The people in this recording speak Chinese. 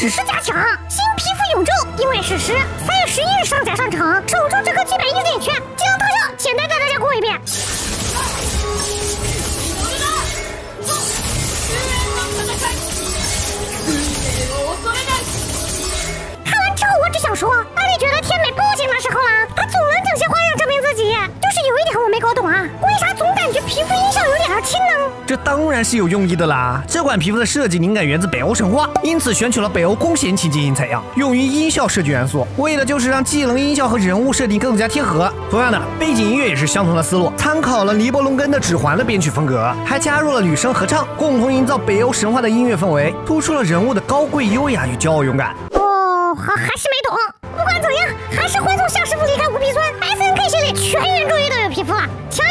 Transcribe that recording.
史诗加强，新皮肤永驻，因为史诗3月11日上架商城，守住这颗基本一点圈。技能特效，简单带大家过一遍。看完之后，我只想说，阿丽觉得天美不行的时候啊，她总能整些花样证明自己。就是有一点我没搞懂啊，为啥总感觉皮肤音效有点轻呢？这当然是有用意的啦！这款皮肤的设计灵感源自北欧神话，因此选取了北欧弓弦琴进行采样，用于音效设计元素，为的就是让技能音效和人物设定更加贴合。同样的，背景音乐也是相同的思路，参考了尼伯龙根的《指环》的编曲风格，还加入了女声合唱，共同营造北欧神话的音乐氛围，突出了人物的高贵优雅与骄傲勇敢。还是没懂。不管怎样，还是欢送夏师傅离开无鼻村。SNK 系列全员终于都有皮肤了，强